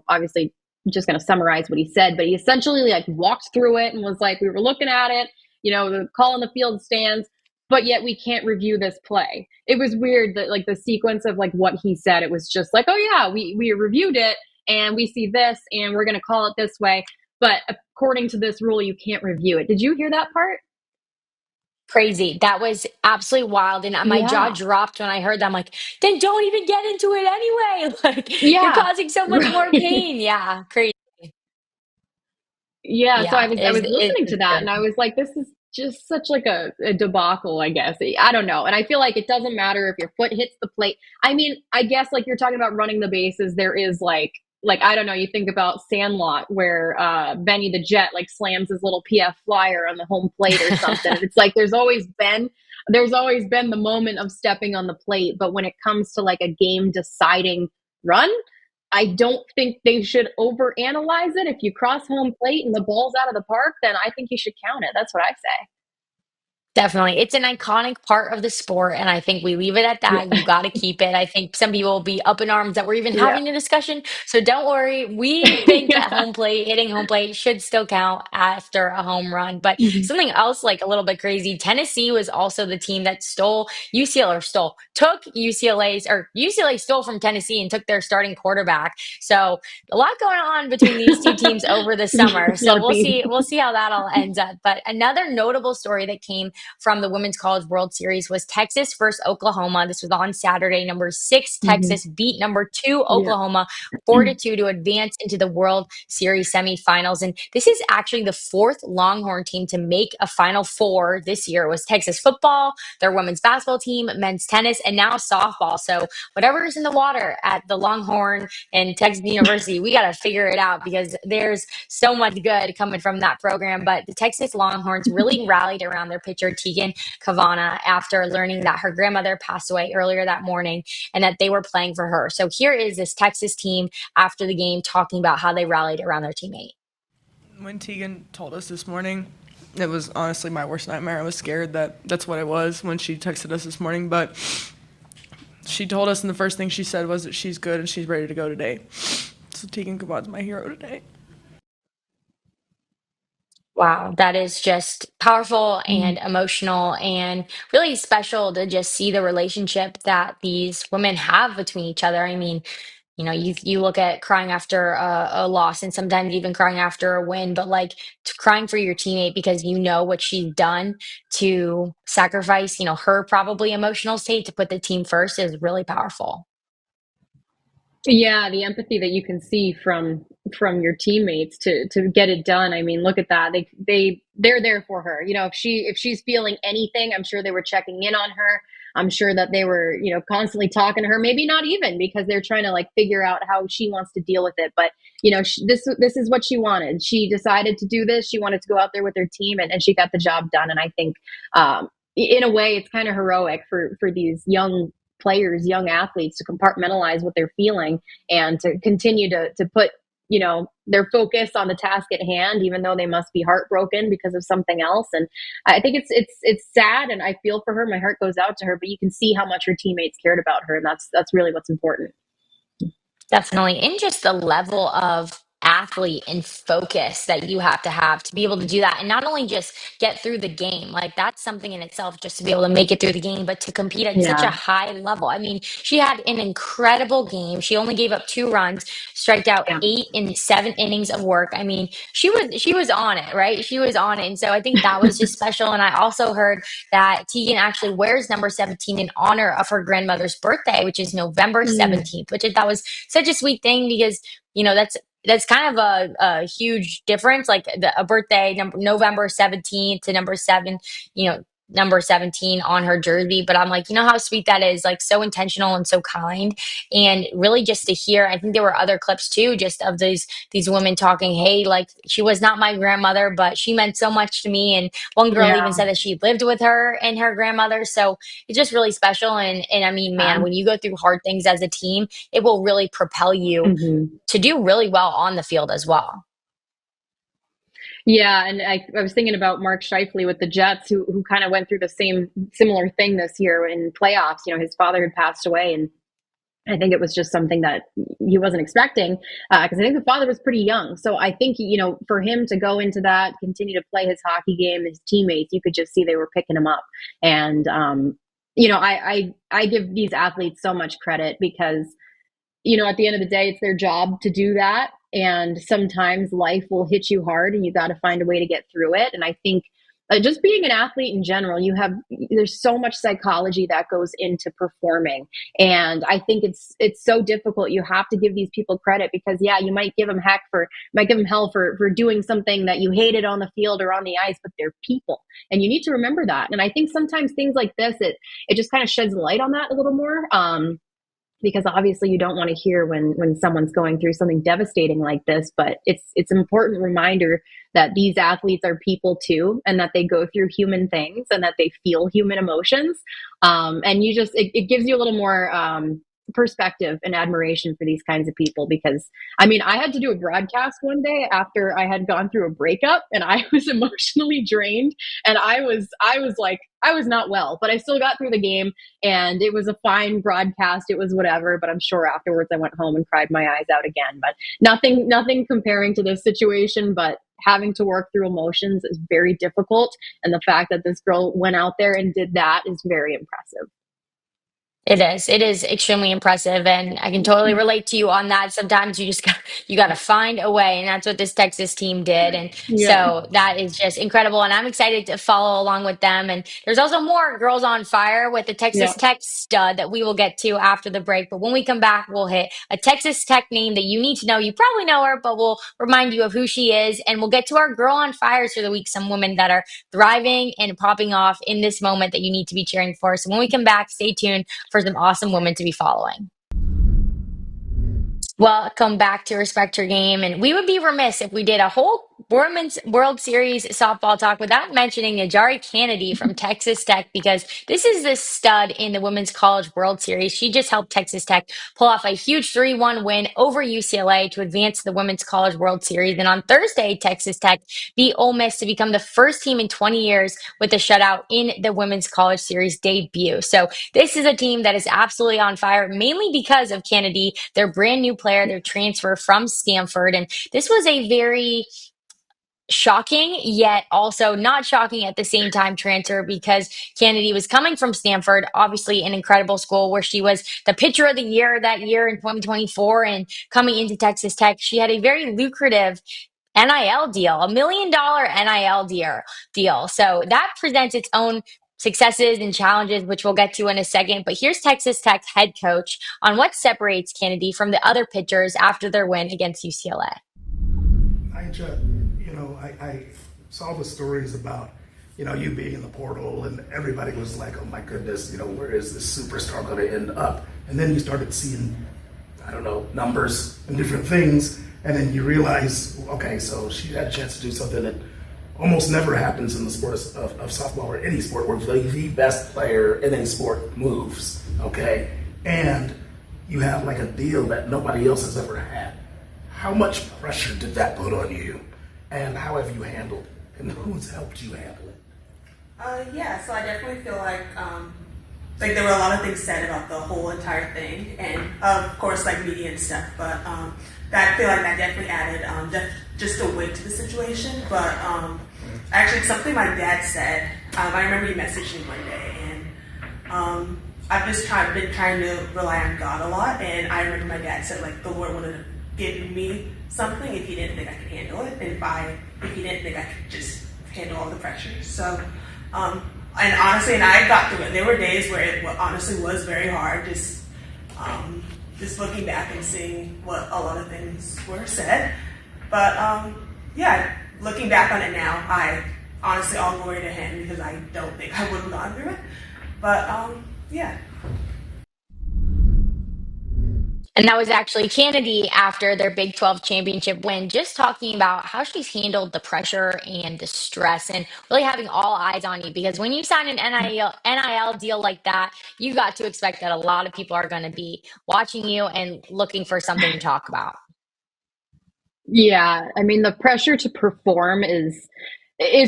obviously I'm just going to summarize what he said, but he essentially like walked through it and was like, we were looking at it, the call in the field stands, but yet we can't review this play. It was weird that like the sequence of like what he said, it was just like, oh yeah, we reviewed it and we see this and we're going to call it this way. But according to this rule, you can't review it. Did you hear that part? Crazy. That was absolutely wild. And my jaw Yeah. dropped when I heard that. I'm like, then don't even get into it anyway. Like, you're Yeah. causing so much more Right. pain. Yeah. Crazy. Yeah, so Yeah. I was listening to It's that and I good. was like, this is just such like a debacle, I guess. I don't know. And I feel like it doesn't matter if your foot hits the plate. I mean, I guess like you're talking about running the bases, there is like I don't know, you think about Sandlot where Benny the Jet like slams his little PF flyer on the home plate or something. And it's like there's always been the moment of stepping on the plate, but when it comes to like a game deciding run, I don't think they should overanalyze it. If you cross home plate and the ball's out of the park, then I think you should count it. That's what I say. Definitely. It's an iconic part of the sport, and I think we leave it at Yeah. that. You got to keep it. I think some people will be up in arms that we're even Yeah. having a discussion. So don't worry. We think that Yeah. hitting home plate should still count after a home run. But Mhm. something else, like a little bit crazy, Tennessee was also the team that took UCLA stole from Tennessee and took their starting quarterback. So a lot going on between these two teams over the summer. A lot So of beef. we'll see how that all ends up. But another notable story that came from the Women's College World Series was Texas versus Oklahoma. This was on Saturday. Number 6 Mhm. Texas beat number 2 Yeah. Oklahoma 4-2 to advance into the World Series semifinals. And this is actually the fourth Longhorn team to make a Final Four this year. It was Texas football, their women's basketball team, men's tennis, and now softball. So whatever is in the water at the Longhorn and Texas University, we got to figure it out because there's so much good coming from that program. But the Texas Longhorns really rallied around their pitcher, Tegan Kavana, after learning that her grandmother passed away earlier that morning and that they were playing for her. So here is this Texas team after the game talking about how they rallied around their teammate. When Tegan told us this morning, it was honestly my worst nightmare. I was scared that that's what it was when she texted us this morning, but she told us, and the first thing she said was that she's good and she's ready to go today. So Tegan Kavana's my hero today. Wow, that is just powerful Mhm. and emotional and really special to just see the relationship that these women have between each other. I mean, you look at crying after a loss and sometimes even crying after a win, but like crying for your teammate because you know what she's done to sacrifice, her probably emotional state to put the team first is really powerful. Yeah, the empathy that you can see from your teammates to get it done. I mean, look at that. They're there for her. You know, if she's feeling anything, I'm sure they were checking in on her. I'm sure that they were, constantly talking to her. Maybe not even because they're trying to like figure out how she wants to deal with it. But this is what she wanted. She decided to do this. She wanted to go out there with her team, and she got the job done. And I think, in a way, it's kind of heroic for these young players, young athletes to compartmentalize what they're feeling and to continue to put, their focus on the task at hand, even though they must be heartbroken because of something else. And I think it's sad and I feel for her. My heart goes out to her, but you can see how much her teammates cared about her. And that's really what's important. Definitely. And just the level of athlete and focus that you have to be able to do that. And not only just get through the game, like that's something in itself, just to be able to make it through the game, but to compete at such a Yeah. high level. I mean, she had an incredible game. She only gave up 2 runs, striked out Yeah. 8 in 7 innings of work. I mean, she was on it, right? She was on it. And so I think that was just special. And I also heard that Tegan actually wears number 17 in honor of her grandmother's birthday, which is November Mm, 17th, which that was such a sweet thing because that's kind of a huge difference, like a birthday number November 17th to number 17 on her jersey. But I'm like, how sweet that is, like so intentional and so kind. And really just to hear, I think there were other clips too, just of these women talking, hey, like she was not my grandmother, but she meant so much to me. And one girl even yeah. said that she lived with her and her grandmother. So it's just really special. And I mean, man, when you go through hard things as a team, it will really propel you Mhm. to do really well on the field as well. Yeah, and I was thinking about Mark Scheifele with the Jets, who kind of went through the same similar thing this year in playoffs. His father had passed away, and I think it was just something that he wasn't expecting because I think the father was pretty young. So I think for him to go into that, continue to play his hockey game, his teammates, you could just see they were picking him up. And I give these athletes so much credit because at the end of the day, it's their job to do that. And sometimes life will hit you hard and you got to find a way to get through it. And I think just being an athlete in general, there's so much psychology that goes into performing. And I think it's so difficult. You have to give these people credit because yeah, you might give them hell for doing something that you hated on the field or on the ice, but they're people. And you need to remember that. And I think sometimes things like this, it just kind of sheds light on that a little more. Because obviously you don't want to hear when someone's going through something devastating like this, but it's an important reminder that these athletes are people too, and that they go through human things and that they feel human emotions. And it gives you a little more perspective and admiration for these kinds of people, because I mean, I had to do a broadcast one day after I had gone through a breakup and I was emotionally drained, and I was not well, but I still got through the game and it was a fine broadcast. It was whatever, but I'm sure afterwards I went home and cried my eyes out again. But nothing comparing to this situation, but having to work through emotions is very difficult. And the fact that this girl went out there and did that is very impressive. It is. It is extremely impressive, and I can totally relate to you on that. Sometimes you got to find a way, and that's what this Texas team did. And Yeah. so that is just incredible, and I'm excited to follow along with them. And there's also more girls on fire with the Yeah. Texas Tech stud that we will get to after the break. But when we come back, we'll hit a Texas Tech name that you need to know. You probably know her, but we'll remind you of who she is, and we'll get to our girl on fires for the week. Some women that are thriving and popping off in this moment that you need to be cheering for. So when we come back, stay tuned for some awesome women to be following. Welcome back to Respect Your Game. And we would be remiss if we did a whole Women's World Series softball talk without mentioning Najari Kennedy from Texas Tech, because this is the stud in the Women's College World Series. She just helped Texas Tech pull off a huge 3-1 win over UCLA to advance to the Women's College World Series. And on Thursday, Texas Tech beat Ole Miss to become the first team in 20 years with a shutout in the Women's College Series debut. So this is a team that is absolutely on fire, mainly because of Kennedy, their brand new player, their transfer from Stanford. And this was a very shocking, yet also not shocking at the same time transfer, because Kennedy was coming from Stanford, obviously an incredible school where she was the pitcher of the year that year in 2024. And coming into Texas Tech, she had a very lucrative NIL deal, $1 million NIL deal. So that presents its own successes and challenges, which we'll get to in a second. But here's Texas Tech's head coach on what separates Kennedy from the other pitchers after their win against UCLA. I saw the stories about, you being in the portal, and everybody was like, oh my goodness, where is this superstar going to end up? And then you started seeing, numbers and different things. And then you realize, okay, so she had a chance to do something that almost never happens in the sport of softball or any sport, where the best player in any sport moves, okay? And you have like a deal that nobody else has ever had. How much pressure did that put on you? And how have you handled it? And who's helped you handle it? So I definitely feel like there were a lot of things said about the whole entire thing, and of course like media and stuff, but I feel like that definitely added just a weight to the situation. But actually something my dad said, I remember he messaged me one day, and I've just been trying to rely on God a lot, and I remember my dad said like the Lord wanted to give me something if he didn't think I could handle it, and if he didn't think I could just handle all the pressure. So and honestly, and I got through it. There were days where it honestly was very hard, just looking back and seeing what a lot of things were said. But looking back on it now, I honestly all glory to him, because I don't think I would have gone through it. But And that was actually Kennedy after their Big 12 championship win, just talking about how she's handled the pressure and the stress and really having all eyes on you. Because when you sign an NIL deal like that, you got to expect that a lot of people are going to be watching you and looking for something to talk about. Yeah, I mean, the pressure to perform is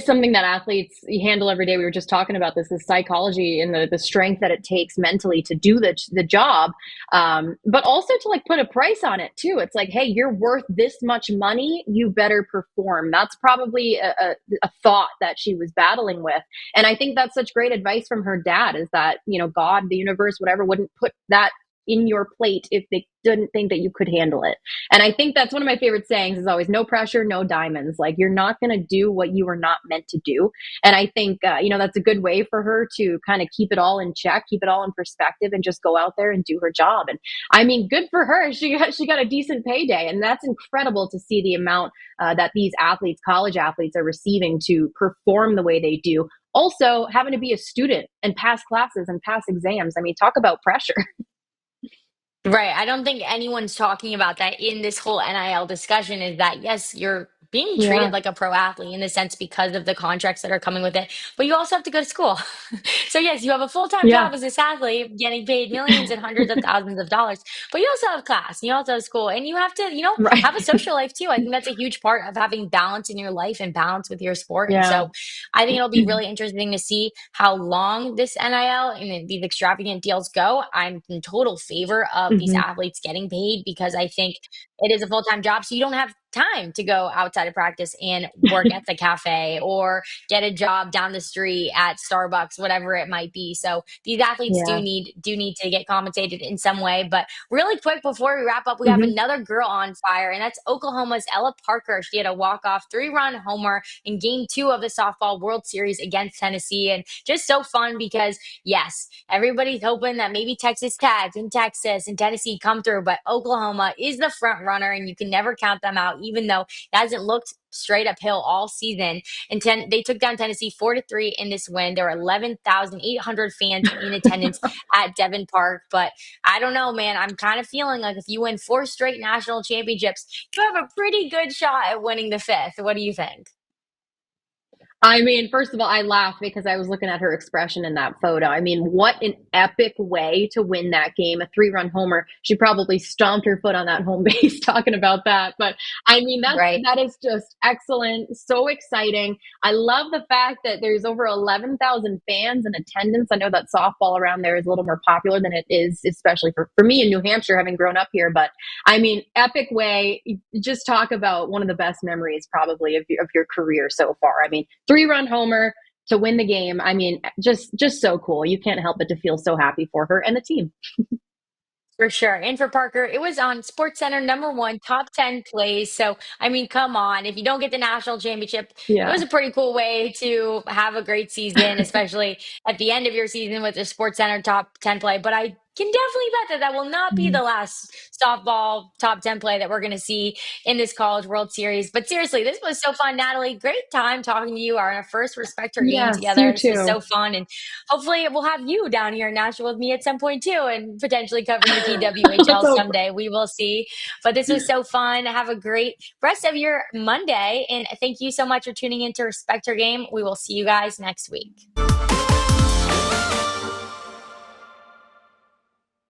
something that athletes handle every day. We were just talking about this, the psychology and the strength that it takes mentally to do the job, but also to like put a price on it too. It's like, hey, you're worth this much money, you better perform. That's probably a thought that she was battling with. And I think that's such great advice from her dad, is that, God, the universe, whatever, wouldn't put that in your plate if they didn't think that you could handle it. And I think that's one of my favorite sayings is always no pressure, no diamonds. Like you're not going to do what you are not meant to do. And I think, that's a good way for her to kind of keep it all in check, keep it all in perspective and just go out there and do her job. And I mean, good for her. She got a decent payday. And that's incredible to see the amount that these athletes, college athletes are receiving to perform the way they do. Also having to be a student and pass classes and pass exams. I mean, talk about pressure. Right. I don't think anyone's talking about that in this whole NIL discussion is that, yes, you're being treated Yeah. like a pro athlete in the sense because of the contracts that are coming with it, but you also have to go to school. So, yes, you have a full time Yeah. job as this athlete getting paid millions and hundreds of thousands of dollars, but you also have class, and you also have school, and you have to, Right. have a social life too. I think that's a huge part of having balance in your life and balance with your sport. And Yeah. so, I think it'll be really interesting to see how long this NIL and these extravagant deals go. I'm in total favor of these Hmm. athletes getting paid because I think it is a full time job. So you don't have time to go outside of practice and work at the cafe or get a job down the street at Starbucks, whatever it might be. So these athletes Yeah. do need to get compensated in some way. But really quick before we wrap up, we have Hmm. another girl on fire, and that's Oklahoma's Ella Parker. She had a walk off 3-run homer in game 2 of the softball World Series against Tennessee. And just so fun because, yes, everybody's hoping that maybe Texas Tech and Texas and Tennessee come through, but Oklahoma is the front runner, and you can never count them out, even though it hasn't looked straight uphill all season. And they took down Tennessee 4-3 in this win. There were 11,800 fans in attendance at Devon Park. But I don't know, man. I'm kind of feeling like if you win 4 straight national championships, you have a pretty good shot at winning the 5th. What do you think? I mean, first of all, I laughed because I was looking at her expression in that photo. I mean, what an epic way to win that game. A 3-run homer. She probably stomped her foot on that home base talking about that. But I mean, Right. that is just excellent. So exciting. I love the fact that there's over 11,000 fans in attendance. I know that softball around there is a little more popular than it is, especially for me in New Hampshire, having grown up here. But I mean, epic way. Just talk about one of the best memories probably of your career so far. I mean, 3-run homer to win the game. I mean, just so cool. You can't help but to feel so happy for her and the team. For sure. And for Parker, it was on SportsCenter #1 top 10 plays. So, I mean, come on. If you don't get the national championship, it Yeah. was a pretty cool way to have a great season, especially at the end of your season with the SportsCenter top 10 play. But I can definitely bet that that will not be the last softball top 10 play that we're going to see in this College World Series. But seriously, this was so fun, Natalie. Great time talking to you. Our first Respect Her game Yes, together. you This was too. so fun. And hopefully we'll have you down here in Nashville with me at some point too, and potentially covering the Let's PWHL hope. someday. We will see. But this was so fun. Have a great rest of your Monday. And thank you so much for tuning in to Respect Your Game. We will see you guys next week.